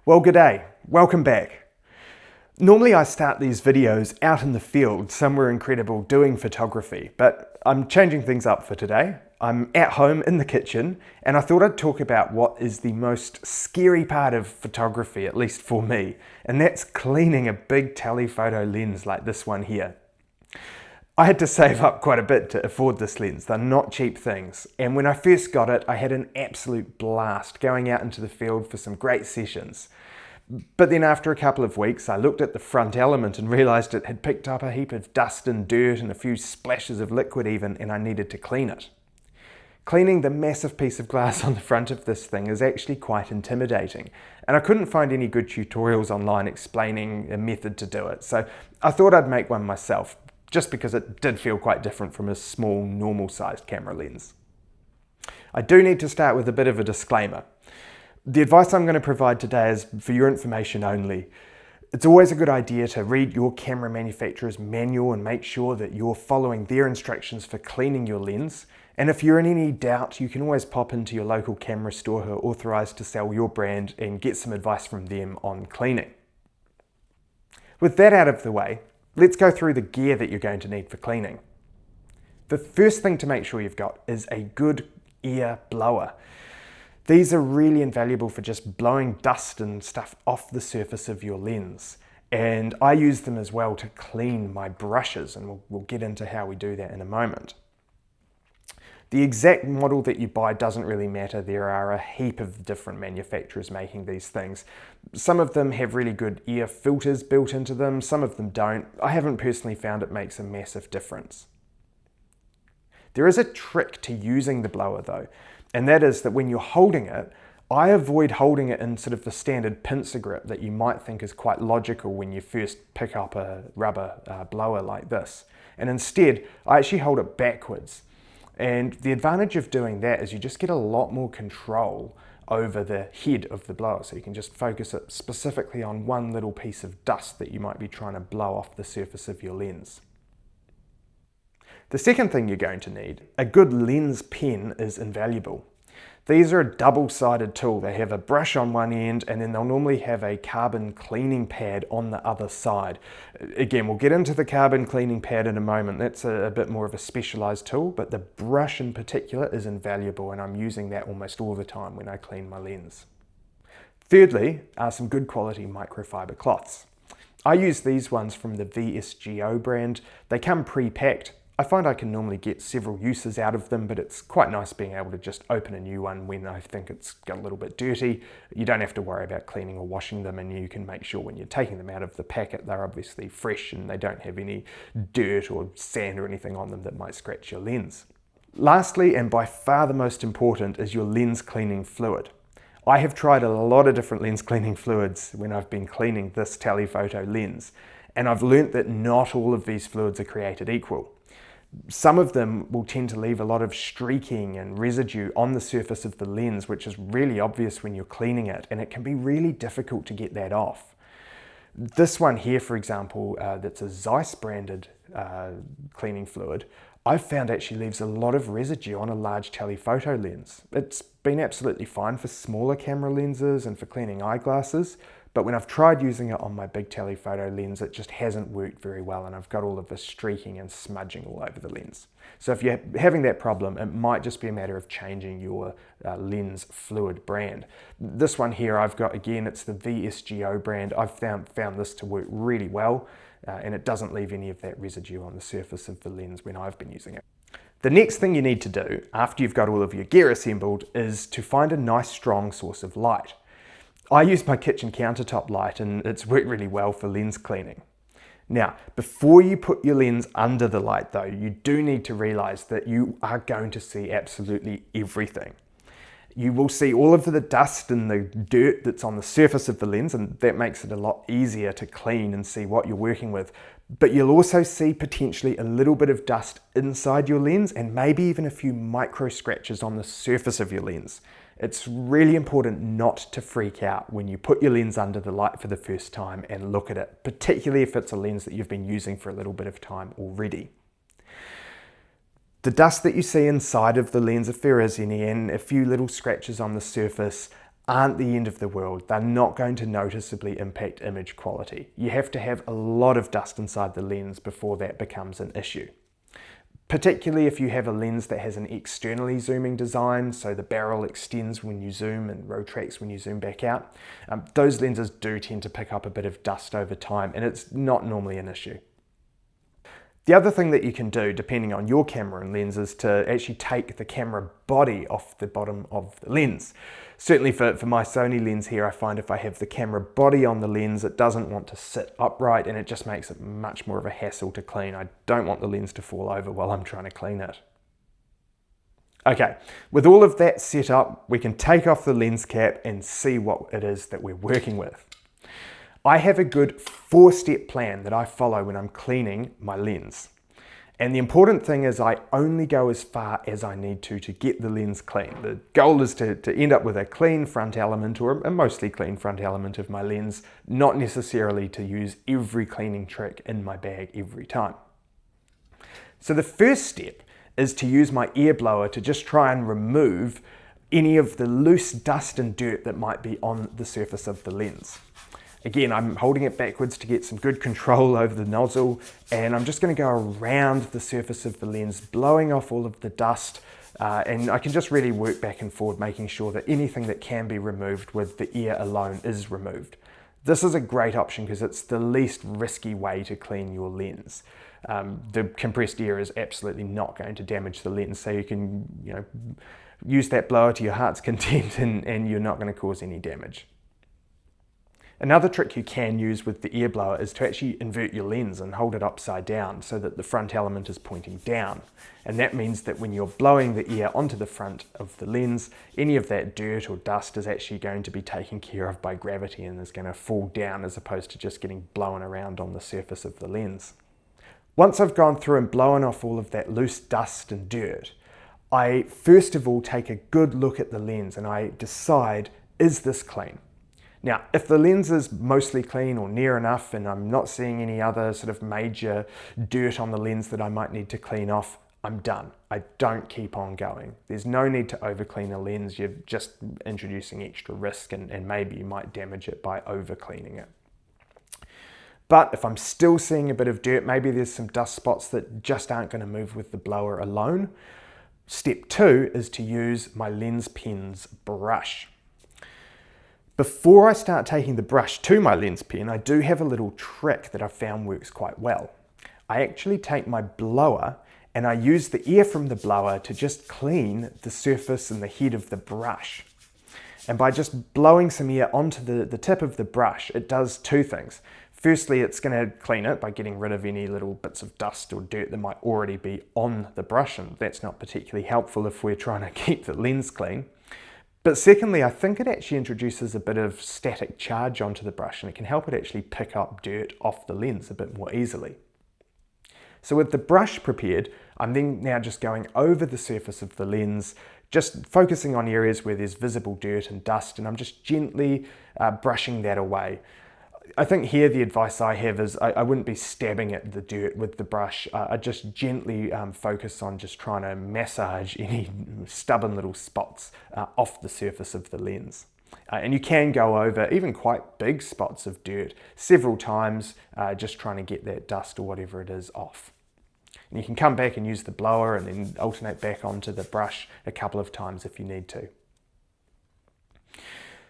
Well, g'day, welcome back. Normally I start these videos out in the field, somewhere incredible doing photography, but I'm changing things up for today. I'm at home in the kitchen and I thought I'd talk about what is the most scary part of photography, at least for me, and that's cleaning a big telephoto lens like this one here. I had to save up quite a bit to afford this lens. They're not cheap things. And when I first got it, I had an absolute blast going out into the field for some great sessions. But then after a couple of weeks, I looked at the front element and realized it had picked up a heap of dust and dirt and a few splashes of liquid even, and I needed to clean it. Cleaning the massive piece of glass on the front of this thing is actually quite intimidating, and I couldn't find any good tutorials online explaining a method to do it, so I thought I'd make one myself, just because it did feel quite different from a small, normal-sized camera lens. I do need to start with a bit of a disclaimer. The advice I'm going to provide today is for your information only. It's always a good idea to read your camera manufacturer's manual and make sure that you're following their instructions for cleaning your lens. And if you're in any doubt, you can always pop into your local camera store who are authorized to sell your brand and get some advice from them on cleaning. With that out of the way, let's go through the gear that you're going to need for cleaning. The first thing to make sure you've got is a good ear blower. These are really invaluable for just blowing dust and stuff off the surface of your lens. And I use them as well to clean my brushes, and we'll get into how we do that in a moment. The exact model that you buy doesn't really matter. There are a heap of different manufacturers making these things. Some of them have really good ear filters built into them, some of them don't. I haven't personally found it makes a massive difference. There is a trick to using the blower though, and that is that when you're holding it, I avoid holding it in sort of the standard pincer grip that you might think is quite logical when you first pick up a rubber blower like this. And instead, I actually hold it backwards. And the advantage of doing that is you just get a lot more control over the head of the blower. So you can just focus it specifically on one little piece of dust that you might be trying to blow off the surface of your lens. The second thing you're going to need, a good lens pen, is invaluable. These are a double-sided tool. They have a brush on one end and then they'll normally have a carbon cleaning pad on the other side. Again, we'll get into the carbon cleaning pad in a moment. That's a bit more of a specialized tool, but the brush in particular is invaluable and I'm using that almost all the time when I clean my lens. Thirdly, are some good quality microfiber cloths. I use these ones from the VSGO brand. They come pre-packed. I find I can normally get several uses out of them, but it's quite nice being able to just open a new one when I think it's got a little bit dirty. You don't have to worry about cleaning or washing them, and you can make sure when you're taking them out of the packet they're obviously fresh and they don't have any dirt or sand or anything on them that might scratch your lens. Lastly, and by far the most important, is your lens cleaning fluid. I have tried a lot of different lens cleaning fluids when I've been cleaning this telephoto lens, and I've learnt that not all of these fluids are created equal. Some of them will tend to leave a lot of streaking and residue on the surface of the lens, which is really obvious when you're cleaning it, and it can be really difficult to get that off. This one here, for example, that's a Zeiss branded cleaning fluid, I've found actually leaves a lot of residue on a large telephoto lens. It's been absolutely fine for smaller camera lenses and for cleaning eyeglasses, but when I've tried using it on my big telephoto lens, it just hasn't worked very well and I've got all of this streaking and smudging all over the lens. So if you're having that problem, it might just be a matter of changing your lens fluid brand. This one here I've got, again, it's the VSGO brand. I've found this to work really well and it doesn't leave any of that residue on the surface of the lens when I've been using it. The next thing you need to do after you've got all of your gear assembled is to find a nice strong source of light. I use my kitchen countertop light and it's worked really well for lens cleaning. Now, before you put your lens under the light though, you do need to realize that you are going to see absolutely everything. You will see all of the dust and the dirt that's on the surface of the lens, and that makes it a lot easier to clean and see what you're working with. But you'll also see potentially a little bit of dust inside your lens and maybe even a few micro scratches on the surface of your lens. It's really important not to freak out when you put your lens under the light for the first time and look at it, particularly if it's a lens that you've been using for a little bit of time already. The dust that you see inside of the lens, if there is any, and a few little scratches on the surface, aren't the end of the world. They're not going to noticeably impact image quality. You have to have a lot of dust inside the lens before that becomes an issue. Particularly if you have a lens that has an externally zooming design, so the barrel extends when you zoom and retracts when you zoom back out. Those lenses do tend to pick up a bit of dust over time, and it's not normally an issue. The other thing that you can do, depending on your camera and lens, is to actually take the camera body off the bottom of the lens. Certainly for my Sony lens here, I find if I have the camera body on the lens, it doesn't want to sit upright and it just makes it much more of a hassle to clean. I don't want the lens to fall over while I'm trying to clean it. Okay, with all of that set up, we can take off the lens cap and see what it is that we're working with. I have a good 4-step plan that I follow when I'm cleaning my lens. And the important thing is I only go as far as I need to get the lens clean. The goal is to end up with a clean front element, or a mostly clean front element of my lens, not necessarily to use every cleaning trick in my bag every time. So the first step is to use my air blower to just try and remove any of the loose dust and dirt that might be on the surface of the lens. Again, I'm holding it backwards to get some good control over the nozzle, and I'm just going to go around the surface of the lens, blowing off all of the dust, and I can just really work back and forward, making sure that anything that can be removed with the air alone is removed. This is a great option because it's the least risky way to clean your lens. The compressed air is absolutely not going to damage the lens, so you can use that blower to your heart's content and you're not going to cause any damage. Another trick you can use with the air blower is to actually invert your lens and hold it upside down so that the front element is pointing down. And that means that when you're blowing the air onto the front of the lens, any of that dirt or dust is actually going to be taken care of by gravity and is going to fall down as opposed to just getting blown around on the surface of the lens. Once I've gone through and blown off all of that loose dust and dirt, I first of all take a good look at the lens and I decide, is this clean? Now, if the lens is mostly clean or near enough and I'm not seeing any other sort of major dirt on the lens that I might need to clean off, I'm done. I don't keep on going. There's no need to overclean a lens. You're just introducing extra risk and maybe you might damage it by overcleaning it. But if I'm still seeing a bit of dirt, maybe there's some dust spots that just aren't going to move with the blower alone, step 2 is to use my lens pen's brush. Before I start taking the brush to my lens pen, I do have a little trick that I've found works quite well. I actually take my blower and I use the air from the blower to just clean the surface and the head of the brush. And by just blowing some air onto the tip of the brush, it does 2 things. Firstly, it's going to clean it by getting rid of any little bits of dust or dirt that might already be on the brush, and that's not particularly helpful if we're trying to keep the lens clean. But secondly, I think it actually introduces a bit of static charge onto the brush and it can help it actually pick up dirt off the lens a bit more easily. So with the brush prepared, I'm then now just going over the surface of the lens, just focusing on areas where there's visible dirt and dust, and I'm just gently brushing that away. I think here the advice I have is I wouldn't be stabbing at the dirt with the brush. I just gently focus on just trying to massage any stubborn little spots off the surface of the lens. And you can go over even quite big spots of dirt several times, just trying to get that dust or whatever it is off. And you can come back and use the blower and then alternate back onto the brush a couple of times if you need to.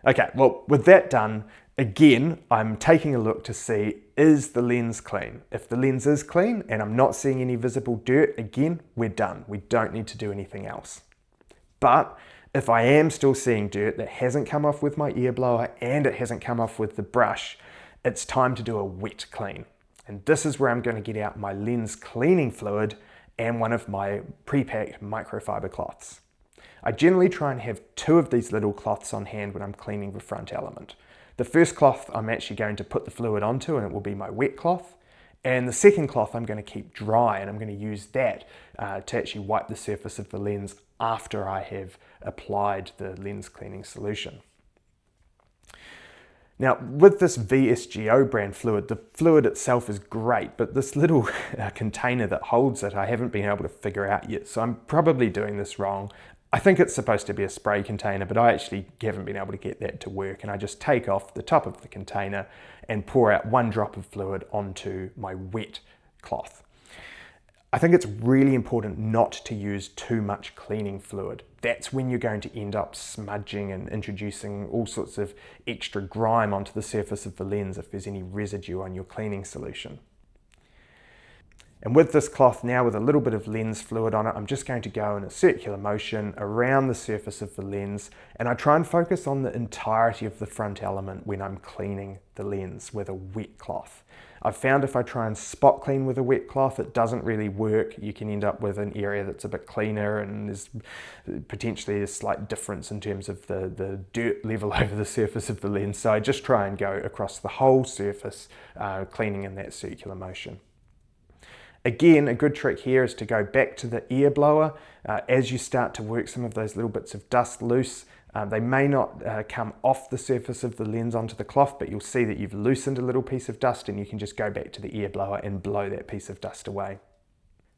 Okay, well, with that done, again, I'm taking a look to see, is the lens clean? If the lens is clean and I'm not seeing any visible dirt, again, we're done. We don't need to do anything else. But if I am still seeing dirt that hasn't come off with my air blower and it hasn't come off with the brush, it's time to do a wet clean. And this is where I'm going to get out my lens cleaning fluid and one of my pre-packed microfiber cloths. I generally try and have 2 of these little cloths on hand when I'm cleaning the front element. The first cloth I'm actually going to put the fluid onto and it will be my wet cloth. And the second cloth I'm going to keep dry and I'm going to use that to actually wipe the surface of the lens after I have applied the lens cleaning solution. Now, with this VSGO brand fluid, the fluid itself is great, but this little container that holds it, I haven't been able to figure out yet. So I'm probably doing this wrong. I think it's supposed to be a spray container, but I actually haven't been able to get that to work, and I just take off the top of the container and pour out 1 drop of fluid onto my wet cloth. I think it's really important not to use too much cleaning fluid. That's when you're going to end up smudging and introducing all sorts of extra grime onto the surface of the lens if there's any residue on your cleaning solution. And with this cloth now, with a little bit of lens fluid on it, I'm just going to go in a circular motion around the surface of the lens, and I try and focus on the entirety of the front element when I'm cleaning the lens with a wet cloth. I've found if I try and spot clean with a wet cloth, it doesn't really work. You can end up with an area that's a bit cleaner, and there's potentially a slight difference in terms of the dirt level over the surface of the lens. So I just try and go across the whole surface, cleaning in that circular motion. Again, a good trick here is to go back to the air blower as you start to work some of those little bits of dust loose. They may not come off the surface of the lens onto the cloth, but you'll see that you've loosened a little piece of dust, and you can just go back to the air blower and blow that piece of dust away.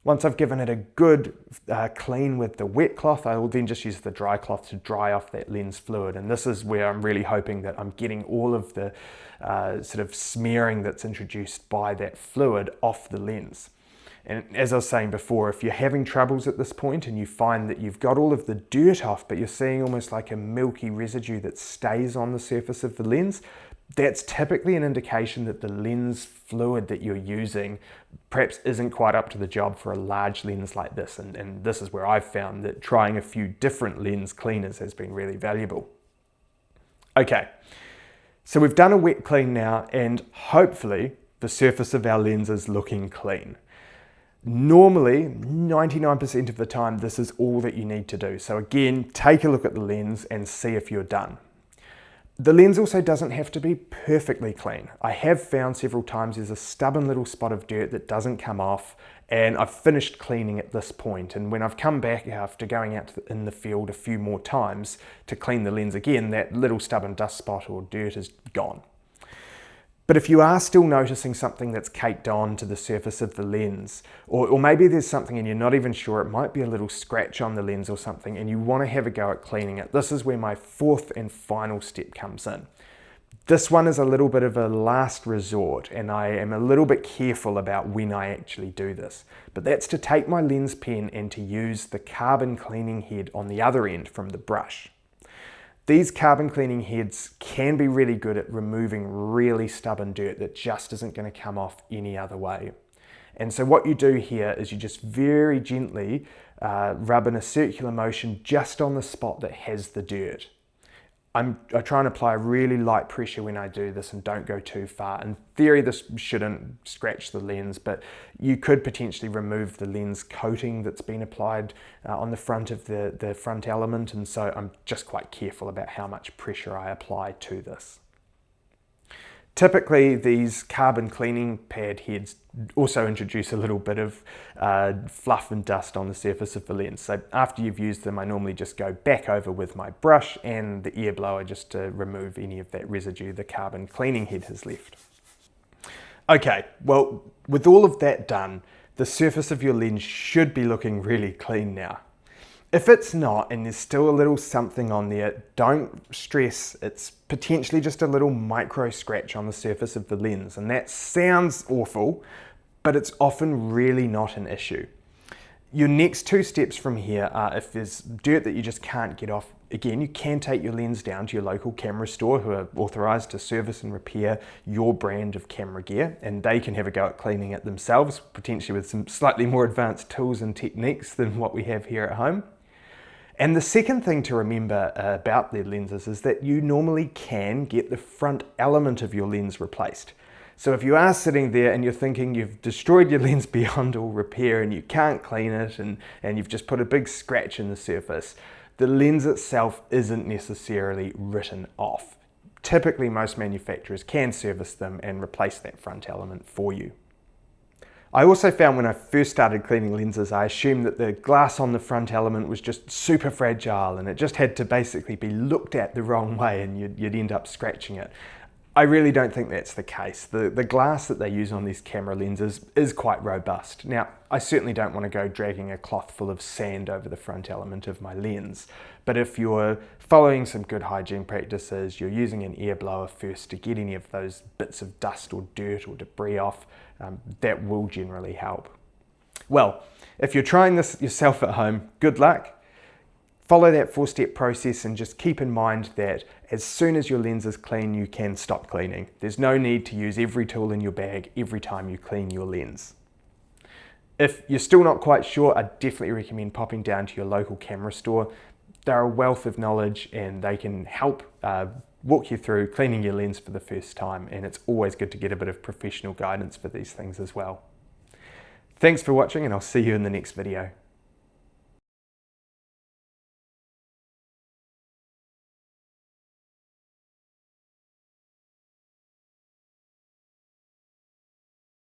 Once I've given it a good clean with the wet cloth, I will then just use the dry cloth to dry off that lens fluid. And this is where I'm really hoping that I'm getting all of the sort of smearing that's introduced by that fluid off the lens. And as I was saying before, if you're having troubles at this point and you find that you've got all of the dirt off, but you're seeing almost like a milky residue that stays on the surface of the lens, that's typically an indication that the lens fluid that you're using perhaps isn't quite up to the job for a large lens like this. And this is where I've found that trying a few different lens cleaners has been really valuable. Okay, so we've done a wet clean now, and hopefully the surface of our lens is looking clean. Normally, 99% of the time, this is all that you need to do. So again, take a look at the lens and see if you're done. The lens also doesn't have to be perfectly clean. I have found several times there's a stubborn little spot of dirt that doesn't come off, and I've finished cleaning at this point. And when I've come back after going out in the field a few more times to clean the lens again, that little stubborn dust spot or dirt is gone. But if you are still noticing something that's caked on to the surface of the lens, or maybe there's something and you're not even sure, it might be a little scratch on the lens or something, and you want to have a go at cleaning it, this is where my fourth and final step comes in. This one is a little bit of a last resort, and I am a little bit careful about when I actually do this. But that's to take my lens pen and to use the carbon cleaning head on the other end from the brush. These carbon cleaning heads can be really good at removing really stubborn dirt that just isn't going to come off any other way. And so what you do here is you just very gently rub in a circular motion just on the spot that has the dirt. I try and apply really light pressure when I do this and don't go too far. In theory, this shouldn't scratch the lens, but you could potentially remove the lens coating that's been applied on the front of the front element, and so I'm just quite careful about how much pressure I apply to this. Typically, these carbon cleaning pad heads also introduce a little bit of fluff and dust on the surface of the lens. So after you've used them, I normally just go back over with my brush and the air blower just to remove any of that residue the carbon cleaning head has left. Okay, well, with all of that done, the surface of your lens should be looking really clean now. If it's not, and there's still a little something on there, don't stress. It's potentially just a little micro scratch on the surface of the lens, and that sounds awful, but it's often really not an issue. Your next two steps from here are, if there's dirt that you just can't get off, again, you can take your lens down to your local camera store who are authorized to service and repair your brand of camera gear, and they can have a go at cleaning it themselves, potentially with some slightly more advanced tools and techniques than what we have here at home. And the second thing to remember about the lenses is that you normally can get the front element of your lens replaced. So if you are sitting there and you're thinking you've destroyed your lens beyond all repair and you can't clean it, and you've just put a big scratch in the surface, the lens itself isn't necessarily written off. Typically, most manufacturers can service them and replace that front element for you. I also found when I first started cleaning lenses, I assumed that the glass on the front element was just super fragile and it just had to basically be looked at the wrong way and you'd end up scratching it. I really don't think that's the case. The glass that they use on these camera lenses is quite robust. Now, I certainly don't want to go dragging a cloth full of sand over the front element of my lens, but if you're following some good hygiene practices, you're using an air blower first to get any of those bits of dust or dirt or debris off, that will generally help. Well, if you're trying this yourself at home, good luck. Follow that 4-step process and just keep in mind that as soon as your lens is clean, you can stop cleaning. There's no need to use every tool in your bag every time you clean your lens. If you're still not quite sure, I definitely recommend popping down to your local camera store. They're a wealth of knowledge and they can help walk you through cleaning your lens for the first time, and it's always good to get a bit of professional guidance for these things as well. Thanks for watching, and I'll see you in the next video.